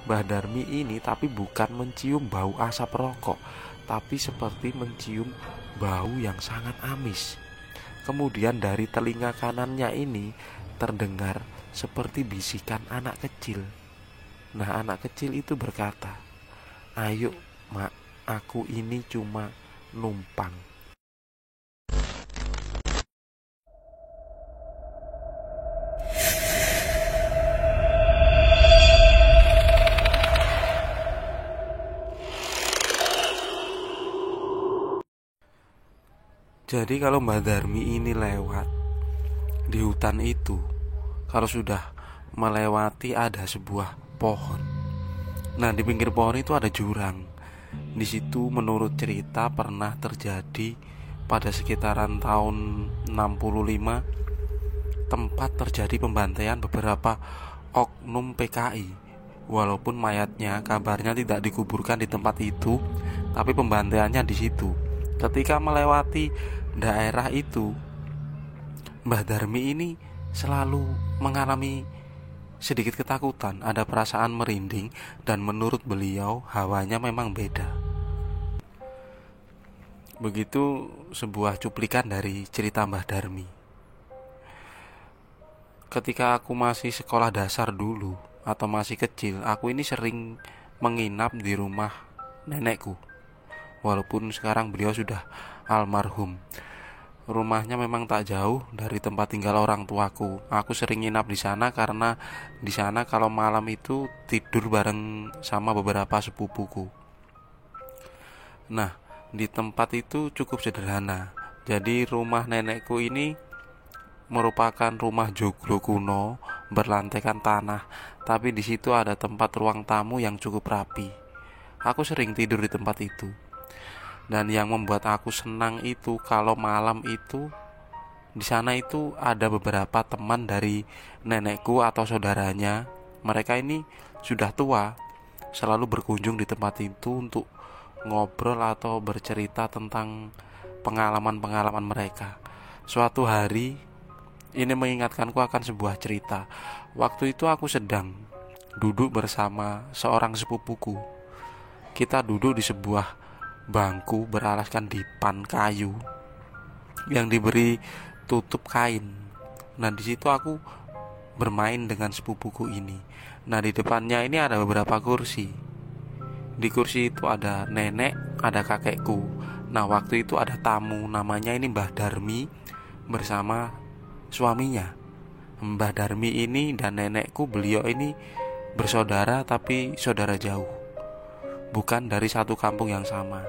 Mbah Darmi ini tapi bukan mencium bau asap rokok, tapi seperti mencium bau yang sangat amis. Kemudian dari telinga kanannya ini terdengar seperti bisikan anak kecil. Nah, anak kecil itu berkata, "Ayo, Mak, aku ini cuma numpang." Jadi kalau Mbah Darmi ini lewat di hutan itu, kalau sudah melewati ada sebuah pohon. Nah, di pinggir pohon itu ada jurang. Di situ menurut cerita pernah terjadi pada sekitaran tahun 65 tempat terjadi pembantaian beberapa oknum PKI. Walaupun mayatnya kabarnya tidak dikuburkan di tempat itu, tapi pembantaiannya di situ. Ketika melewati daerah itu, Mbah Darmi ini selalu mengalami sedikit ketakutan, ada perasaan merinding, dan menurut beliau hawanya memang beda. Begitu sebuah cuplikan dari cerita Mbah Darmi. Ketika aku masih sekolah dasar dulu atau masih kecil, aku ini sering menginap di rumah nenekku. Walaupun sekarang beliau sudah almarhum. Rumahnya memang tak jauh dari tempat tinggal orang tuaku. Aku sering nginap di sana karena di sana kalau malam itu tidur bareng sama beberapa sepupuku. Nah, di tempat itu cukup sederhana. Jadi rumah nenekku ini merupakan rumah joglo kuno berlantaikan tanah, tapi di situ ada tempat ruang tamu yang cukup rapi. Aku sering tidur di tempat itu. Dan yang membuat aku senang itu kalau malam itu di sana itu ada beberapa teman dari nenekku atau saudaranya. Mereka ini sudah tua, selalu berkunjung di tempat itu untuk ngobrol atau bercerita tentang pengalaman-pengalaman mereka. Suatu hari ini mengingatkanku akan sebuah cerita. Waktu itu aku sedang duduk bersama seorang sepupuku. Kita duduk di sebuah bangku beralaskan dipan kayu yang diberi tutup kain. Nah, di situ aku bermain dengan sepupuku ini. Nah, di depannya ini ada beberapa kursi. Di kursi itu ada nenek, ada kakekku. Nah, waktu itu ada tamu, namanya ini Mbah Darmi bersama suaminya. Mbah Darmi ini dan nenekku, beliau ini bersaudara tapi saudara jauh, bukan dari satu kampung yang sama.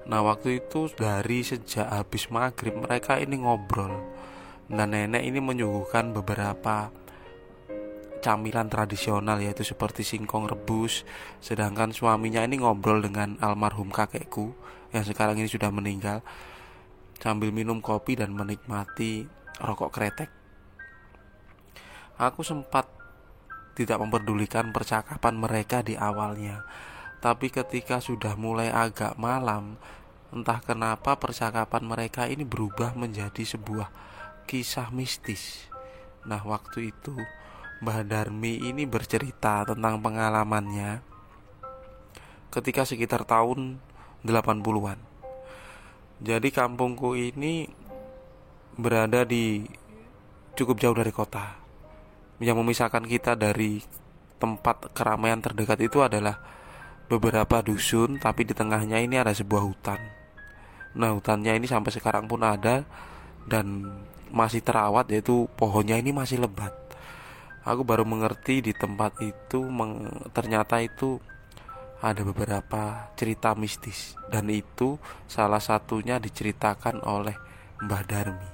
Nah, waktu itu dari sejak habis maghrib mereka ini ngobrol. Nah, nenek ini menyuguhkan beberapa camilan tradisional yaitu seperti singkong rebus. Sedangkan suaminya ini ngobrol dengan almarhum kakekku yang sekarang ini sudah meninggal, sambil minum kopi dan menikmati rokok kretek. Aku sempat tidak memperdulikan percakapan mereka di awalnya, tapi ketika sudah mulai agak malam, entah kenapa percakapan mereka ini berubah menjadi sebuah kisah mistis. Nah, waktu itu Mbah Darmi ini bercerita tentang pengalamannya ketika sekitar tahun 80-an. Jadi kampungku ini berada di cukup jauh dari kota. Yang memisahkan kita dari tempat keramaian terdekat itu adalah beberapa dusun, tapi di tengahnya ini ada sebuah hutan. Nah, hutannya ini sampai sekarang pun ada dan masih terawat, yaitu pohonnya ini masih lebat. Aku baru mengerti di tempat itu ternyata itu ada beberapa cerita mistis, dan itu salah satunya diceritakan oleh Mbah Darmi.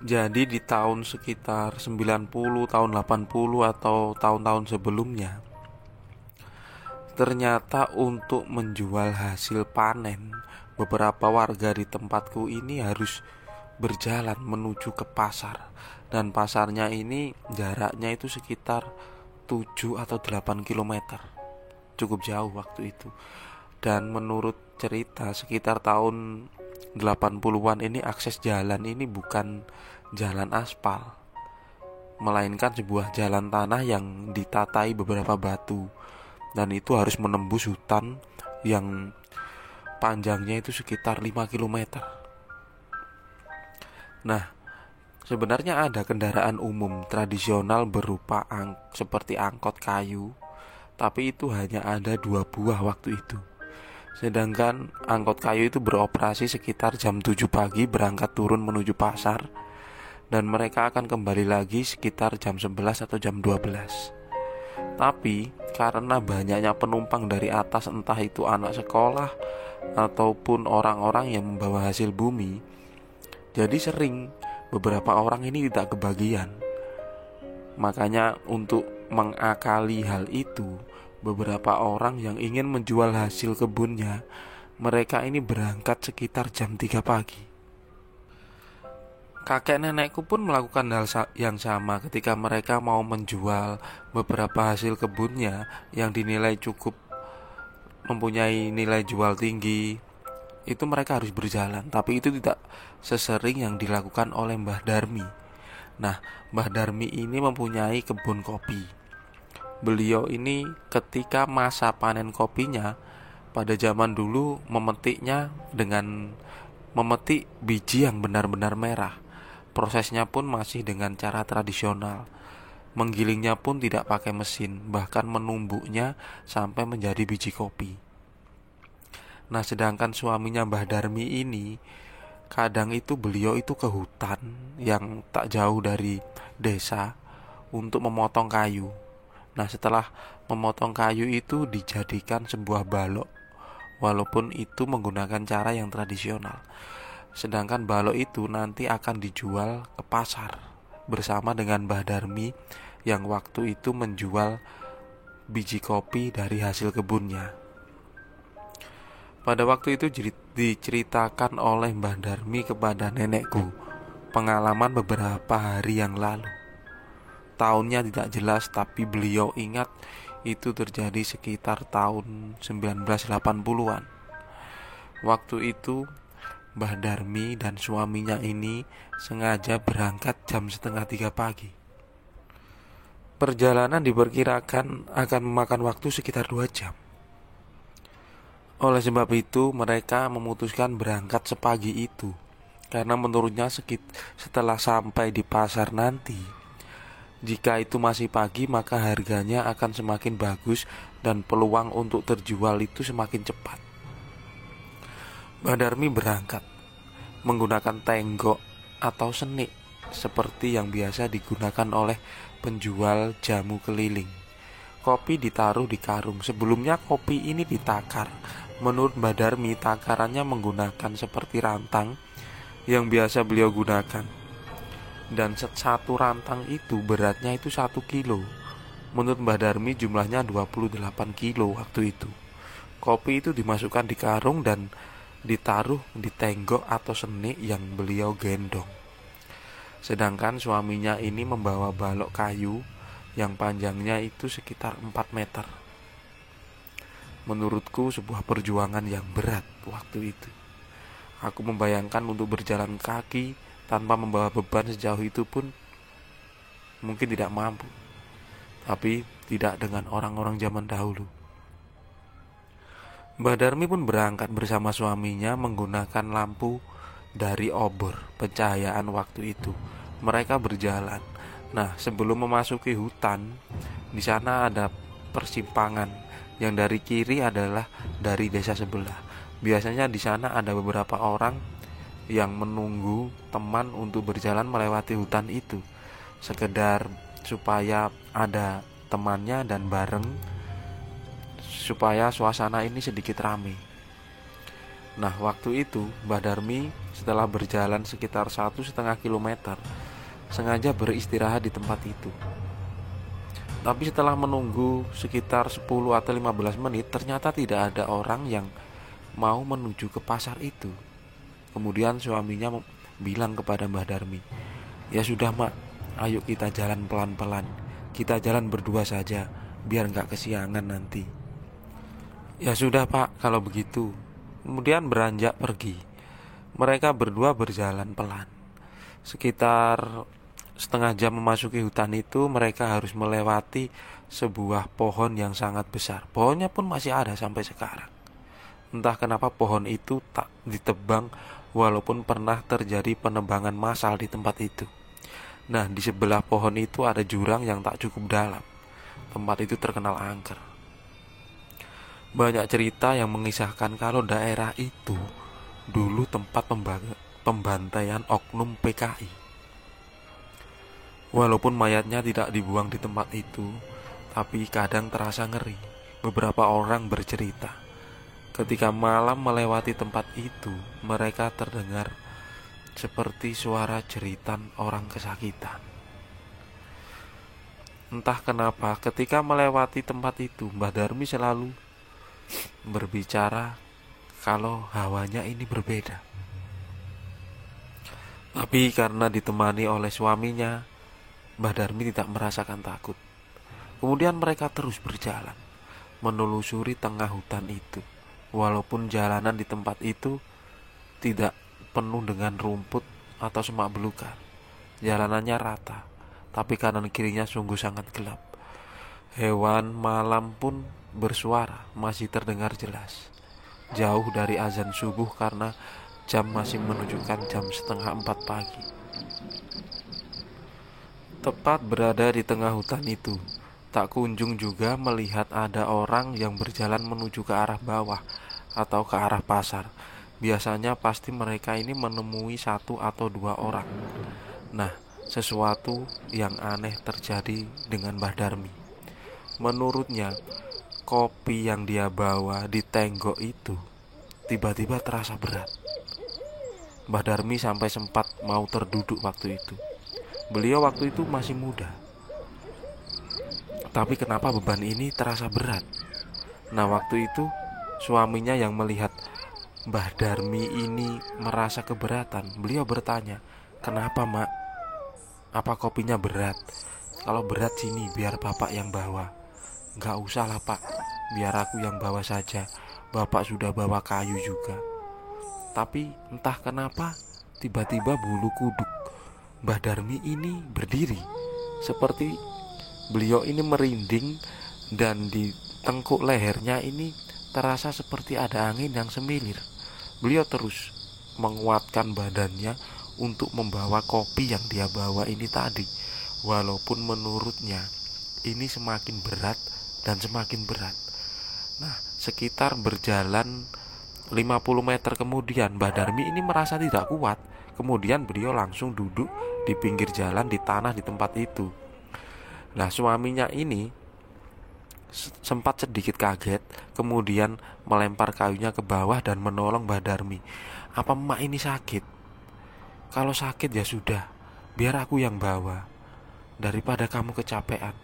Jadi di tahun sekitar 90, tahun 80 atau tahun-tahun sebelumnya, ternyata untuk menjual hasil panen, beberapa warga di tempatku ini harus berjalan menuju ke pasar. Dan pasarnya ini jaraknya itu sekitar 7 atau 8 kilometer. Cukup jauh waktu itu. Dan menurut cerita sekitar tahun 80-an ini akses jalan ini bukan jalan aspal. melainkan sebuah jalan tanah yang ditatai beberapa batu, dan itu harus menembus hutan yang panjangnya itu sekitar 5 kilometer. Nah, sebenarnya ada kendaraan umum tradisional berupa seperti angkot kayu, tapi itu hanya ada 2 buah waktu itu. Sedangkan angkot kayu itu beroperasi sekitar jam 7 pagi, berangkat turun menuju pasar, dan mereka akan kembali lagi sekitar jam 11 atau jam 12. Tapi karena banyaknya penumpang dari atas, entah itu anak sekolah ataupun orang-orang yang membawa hasil bumi, jadi sering beberapa orang ini tidak kebagian. Makanya untuk mengakali hal itu, beberapa orang yang ingin menjual hasil kebunnya, mereka ini berangkat sekitar jam 3 pagi. Kakek nenekku pun melakukan hal yang sama ketika mereka mau menjual beberapa hasil kebunnya yang dinilai cukup mempunyai nilai jual tinggi. Itu mereka harus berjalan, tapi itu tidak sesering yang dilakukan oleh Mbah Darmi. Nah, Mbah Darmi ini mempunyai kebun kopi. Beliau ini ketika masa panen kopinya, pada zaman dulu memetiknya dengan memetik biji yang benar-benar merah. Prosesnya pun masih dengan cara tradisional. Menggilingnya pun tidak pakai mesin, bahkan menumbuknya sampai menjadi biji kopi. Nah, sedangkan suaminya Mbah Darmi ini, kadang itu beliau itu ke hutan yang tak jauh dari desa untuk memotong kayu. Nah, setelah memotong kayu itu dijadikan sebuah balok, walaupun itu menggunakan cara yang tradisional. Sedangkan balok itu nanti akan dijual ke pasar bersama dengan Mbah Darmi yang waktu itu menjual biji kopi dari hasil kebunnya. Pada waktu itu diceritakan oleh Mbah Darmi kepada nenekku pengalaman beberapa hari yang lalu. Tahunnya tidak jelas, tapi beliau ingat itu terjadi sekitar tahun 1980-an. Waktu itu Mbah Darmi dan suaminya ini sengaja berangkat jam 2:30 pagi. Perjalanan diperkirakan akan memakan waktu sekitar 2 jam. Oleh sebab itu mereka memutuskan berangkat sepagi itu, karena menurutnya setelah sampai di pasar nanti, jika itu masih pagi, maka harganya akan semakin bagus dan peluang untuk terjual itu semakin cepat. Mbah Darmi berangkat menggunakan tenggok atau senik seperti yang biasa digunakan oleh penjual jamu keliling. Kopi ditaruh di karung. Sebelumnya kopi ini ditakar. Menurut Mbah Darmi, takarannya menggunakan seperti rantang yang biasa beliau gunakan. Dan satu rantang itu beratnya itu 1 kilo. Menurut Mbah Darmi jumlahnya 28 kilo waktu itu. Kopi itu dimasukkan di karung dan ditaruh di tenggok atau senik yang beliau gendong. Sedangkan suaminya ini membawa balok kayu yang panjangnya itu sekitar 4 meter. Menurutku sebuah perjuangan yang berat waktu itu. Aku membayangkan untuk berjalan kaki tanpa membawa beban sejauh itu pun mungkin tidak mampu. Tapi tidak dengan orang-orang zaman dahulu. Mbah Darmi pun berangkat bersama suaminya menggunakan lampu dari obor pencahayaan waktu itu. Mereka berjalan. Nah, sebelum memasuki hutan, di sana ada persimpangan yang dari kiri adalah dari desa sebelah. Biasanya di sana ada beberapa orang yang menunggu teman untuk berjalan melewati hutan itu, sekedar supaya ada temannya dan bareng, supaya suasana ini sedikit ramai. Nah, waktu itu Mbah Darmi setelah berjalan sekitar 1,5 kilometer sengaja beristirahat di tempat itu. Tapi setelah menunggu sekitar 10 atau 15 menit, ternyata tidak ada orang yang mau menuju ke pasar itu. Kemudian suaminya bilang kepada Mbah Darmi, "Ya sudah mak, ayo kita jalan pelan-pelan. Kita jalan berdua saja, biar gak kesiangan nanti." "Ya sudah pak, kalau begitu." Kemudian beranjak pergi. Mereka berdua berjalan pelan. Sekitar setengah jam memasuki hutan itu, mereka harus melewati sebuah pohon yang sangat besar. Pohonnya pun masih ada sampai sekarang. Entah kenapa pohon itu tak ditebang, walaupun pernah terjadi penebangan massal di tempat itu. Nah, di sebelah pohon itu ada jurang yang tak cukup dalam. Tempat itu terkenal angker. Banyak cerita yang mengisahkan kalau daerah itu dulu tempat pembantaian oknum PKI. Walaupun mayatnya tidak dibuang di tempat itu, tapi kadang terasa ngeri. Beberapa orang bercerita, ketika malam melewati tempat itu, mereka terdengar seperti suara jeritan orang kesakitan. Entah kenapa ketika melewati tempat itu, Mbah Darmi selalu berbicara kalau hawanya ini berbeda. Tapi karena ditemani oleh suaminya, Mbah Darmi tidak merasakan takut. Kemudian mereka terus berjalan, menelusuri tengah hutan itu. Walaupun jalanan di tempat itu tidak penuh dengan rumput atau semak belukar, jalanannya rata, tapi kanan kirinya sungguh sangat gelap. Hewan malam pun bersuara, masih terdengar jelas, jauh dari azan subuh karena jam masih menunjukkan jam 3:30 pagi. Tepat berada di tengah hutan itu, tak kunjung juga melihat ada orang yang berjalan menuju ke arah bawah atau ke arah pasar. Biasanya pasti mereka ini menemui 1 atau 2 orang. Nah, sesuatu yang aneh terjadi dengan Mbah Darmi. Menurutnya, kopi yang dia bawa di tenggok itu tiba-tiba terasa berat. Mbah Darmi sampai sempat mau terduduk waktu itu. Beliau waktu itu masih muda, tapi kenapa beban ini terasa berat? Nah, waktu itu suaminya yang melihat Mbah Darmi ini merasa keberatan, beliau bertanya, "Kenapa, Mak? Apa kopinya berat? Kalau berat sini biar bapak yang bawa." "Gak usah lah, Pak, biar aku yang bawa saja. Bapak sudah bawa kayu juga." Tapi entah kenapa tiba-tiba bulu kuduk Mbah Darmi ini berdiri, seperti beliau ini merinding, dan di tengkuk lehernya ini terasa seperti ada angin yang semilir. Beliau terus menguatkan badannya untuk membawa kopi yang dia bawa ini tadi, walaupun menurutnya ini semakin berat dan semakin berat. Nah, sekitar berjalan 50 meter kemudian, Mbah Darmi ini merasa tidak kuat. Kemudian beliau langsung duduk di pinggir jalan di tanah di tempat itu. Nah, suaminya ini sempat sedikit kaget, kemudian melempar kayunya ke bawah dan menolong Mbah Darmi. "Apa emak ini sakit? Kalau sakit ya sudah, biar aku yang bawa, daripada kamu kecapean."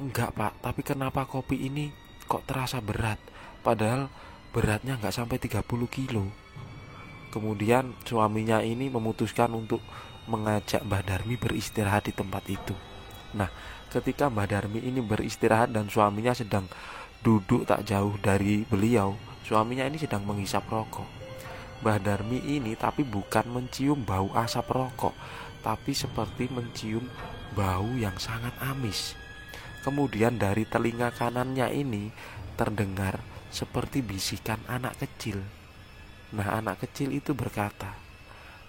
"Enggak, Pak, tapi kenapa kopi ini kok terasa berat? Padahal beratnya nggak sampai 30 kilo." Kemudian suaminya ini memutuskan untuk mengajak Mbah Darmi beristirahat di tempat itu. Nah, ketika Mbah Darmi ini beristirahat dan suaminya sedang duduk tak jauh dari beliau, suaminya ini sedang menghisap rokok. Mbah Darmi ini tapi bukan mencium bau asap rokok, tapi seperti mencium bau yang sangat amis. Kemudian dari telinga kanannya ini terdengar seperti bisikan anak kecil. Nah, anak kecil itu berkata,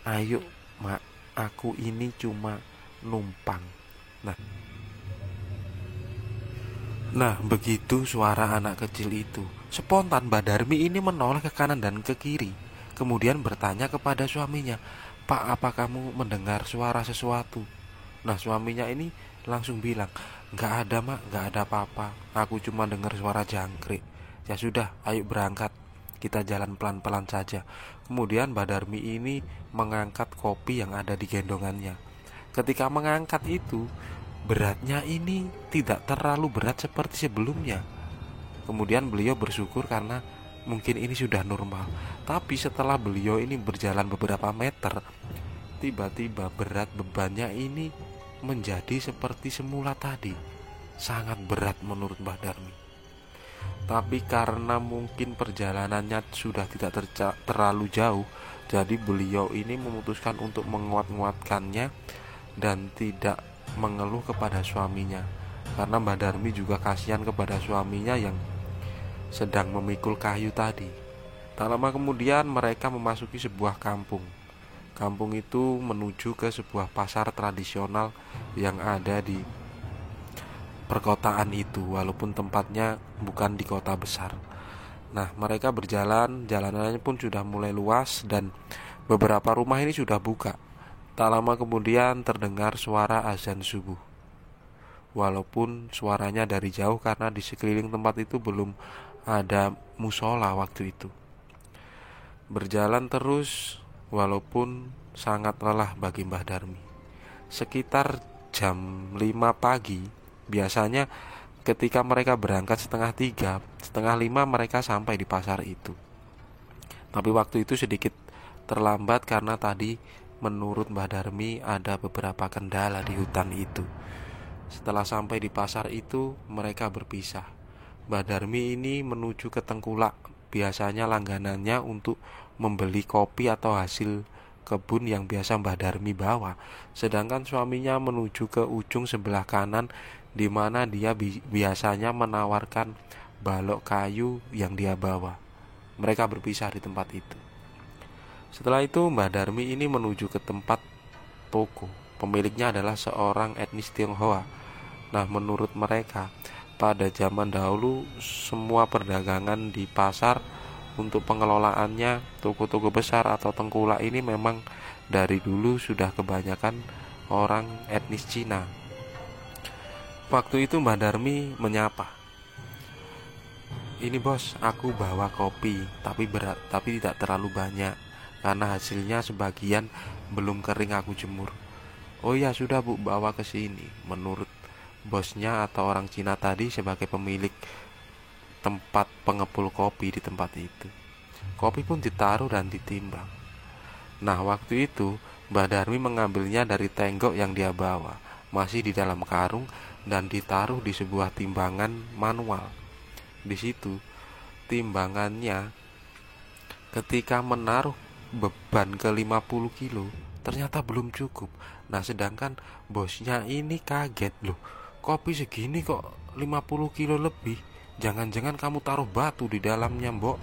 "Ayo, Mak, aku ini cuma numpang." Nah, begitu suara anak kecil itu, spontan Mbah Darmi ini menoleh ke kanan dan ke kiri. Kemudian bertanya kepada suaminya, "Pak, apa kamu mendengar suara sesuatu?" Nah, suaminya ini langsung bilang, "Gak ada, Mak, gak ada apa-apa. Aku cuma dengar suara jangkrik." "Ya sudah, ayo berangkat. Kita jalan pelan-pelan saja." Kemudian Mbah Darmi ini mengangkat kopi yang ada di gendongannya. Ketika mengangkat itu, beratnya ini tidak terlalu berat seperti sebelumnya. Kemudian beliau bersyukur karena mungkin ini sudah normal. Tapi setelah beliau ini berjalan beberapa meter, tiba-tiba berat bebannya ini menjadi seperti semula tadi. Sangat berat menurut Mbah Darmi. Tapi karena mungkin perjalanannya sudah tidak terlalu jauh, jadi beliau ini memutuskan untuk menguat-nguatkannya dan tidak mengeluh kepada suaminya, karena Mbak Darmi juga kasihan kepada suaminya yang sedang memikul kayu tadi. Tak lama kemudian mereka memasuki sebuah kampung. Kampung itu menuju ke sebuah pasar tradisional yang ada di perkotaan itu, walaupun tempatnya bukan di kota besar. Nah, mereka berjalan, jalanannya pun sudah mulai luas dan beberapa rumah ini sudah buka. Tak lama kemudian terdengar suara azan subuh. Walaupun suaranya dari jauh karena di sekeliling tempat itu belum ada musola waktu itu. Berjalan terus walaupun sangat lelah bagi Mbah Darmi. Sekitar jam 5 pagi, biasanya ketika mereka berangkat setengah 5 mereka sampai di pasar itu. Tapi waktu itu sedikit terlambat karena tadi menurut Mbah Darmi ada beberapa kendala di hutan itu. Setelah sampai di pasar itu, mereka berpisah. Mbah Darmi ini menuju ke Tengkulak, biasanya langganannya untuk membeli kopi atau hasil kebun yang biasa Mbah Darmi bawa. Sedangkan suaminya menuju ke ujung sebelah kanan, di mana dia biasanya menawarkan balok kayu yang dia bawa. Mereka berpisah di tempat itu. Setelah itu Mbah Darmi ini menuju ke tempat toko. Pemiliknya adalah seorang etnis Tionghoa. Nah, menurut mereka pada zaman dahulu semua perdagangan di pasar untuk pengelolaannya toko-toko besar atau tengkulak ini memang dari dulu sudah kebanyakan orang etnis Cina. Waktu itu Mbah Darmi menyapa, "Ini bos, aku bawa kopi, tapi tidak terlalu banyak karena hasilnya sebagian belum kering aku jemur." "Oh ya sudah Bu, bawa ke sini." Menurut bosnya atau orang Cina tadi sebagai pemilik tempat pengepul kopi di tempat itu. Kopi pun ditaruh dan ditimbang. Nah, waktu itu Mbah Darmi mengambilnya dari tenggok yang dia bawa, masih di dalam karung dan ditaruh di sebuah timbangan manual. Di situ timbangannya ketika menaruh beban ke 50 kilo ternyata belum cukup. Nah, sedangkan bosnya ini kaget, "Loh, kopi segini kok 50 kilo lebih? Jangan-jangan kamu taruh batu di dalamnya, Mbok?"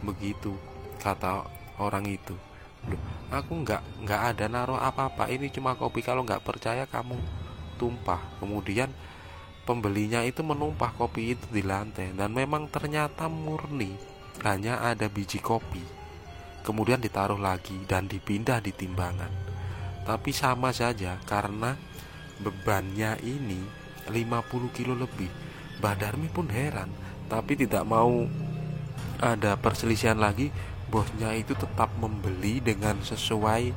Begitu kata orang itu. "Loh, aku nggak ada naruh apa-apa. Ini cuma kopi. Kalau nggak percaya kamu tumpah." Kemudian pembelinya itu menumpah kopi itu di lantai dan memang ternyata murni hanya ada biji kopi. Kemudian ditaruh lagi dan dipindah di timbangan. Tapi sama saja karena bebannya ini 50 kilo lebih. Mbah Darmi pun heran, tapi tidak mau ada perselisihan lagi. Bosnya itu tetap membeli dengan sesuai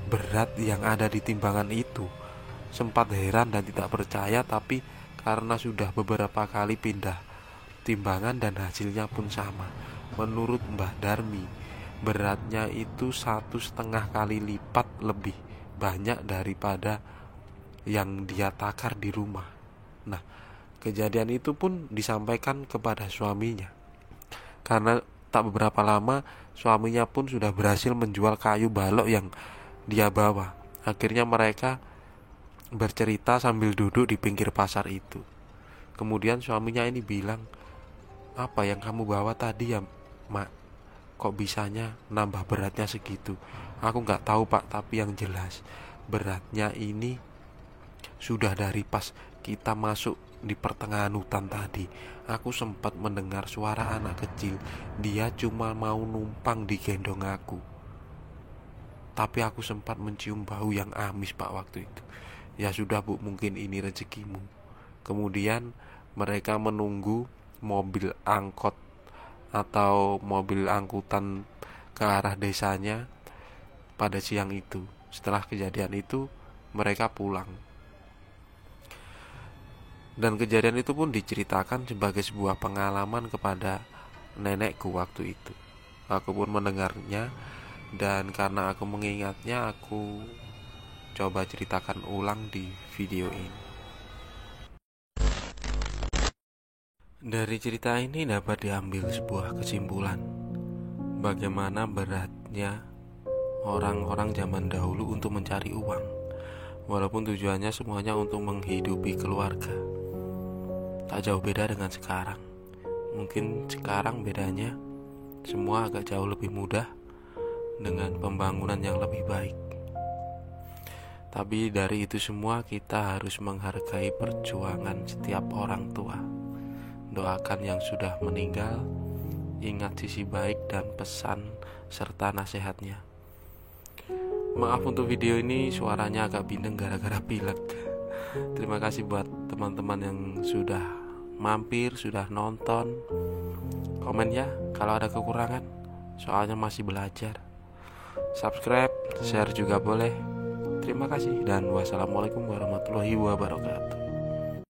berat yang ada di timbangan itu. Sempat heran dan tidak percaya, tapi karena sudah beberapa kali pindah timbangan dan hasilnya pun sama. Menurut Mbah Darmi, beratnya itu 1,5 kali lipat lebih banyak daripada yang dia takar di rumah. Nah, kejadian itu pun disampaikan kepada suaminya. Karena tak beberapa lama suaminya pun sudah berhasil menjual kayu balok yang dia bawa. Akhirnya mereka bercerita sambil duduk di pinggir pasar itu. Kemudian suaminya ini bilang, "Apa yang kamu bawa tadi ya, Mak? Kok bisanya nambah beratnya segitu?" "Aku gak tahu Pak, tapi yang jelas beratnya ini sudah dari pas kita masuk di pertengahan hutan tadi. Aku sempat mendengar suara anak kecil. Dia cuma mau numpang digendong aku. Tapi aku sempat mencium bau yang amis Pak waktu itu." "Ya sudah Bu, mungkin ini rezekimu." Kemudian mereka menunggu mobil angkot atau mobil angkutan ke arah desanya pada siang itu. Setelah kejadian itu mereka pulang. Dan kejadian itu pun diceritakan sebagai sebuah pengalaman kepada nenekku waktu itu. Aku pun mendengarnya, dan karena aku mengingatnya, aku coba ceritakan ulang di video ini. Dari cerita ini dapat diambil sebuah kesimpulan bagaimana beratnya orang-orang zaman dahulu untuk mencari uang. walaupun tujuannya semuanya untuk menghidupi keluarga. Tak jauh beda dengan sekarang. Mungkin sekarang bedanya semua agak jauh lebih mudah dengan pembangunan yang lebih baik. Tapi dari itu semua kita harus menghargai perjuangan setiap orang tua. Doakan yang sudah meninggal, ingat sisi baik dan pesan serta nasihatnya. Maaf untuk video ini suaranya agak bindeng gara-gara pilek. Terima kasih buat teman-teman yang sudah mampir, sudah nonton. Komen ya kalau ada kekurangan, soalnya masih belajar. Subscribe, share juga boleh. Terima kasih dan wassalamualaikum warahmatullahi wabarakatuh.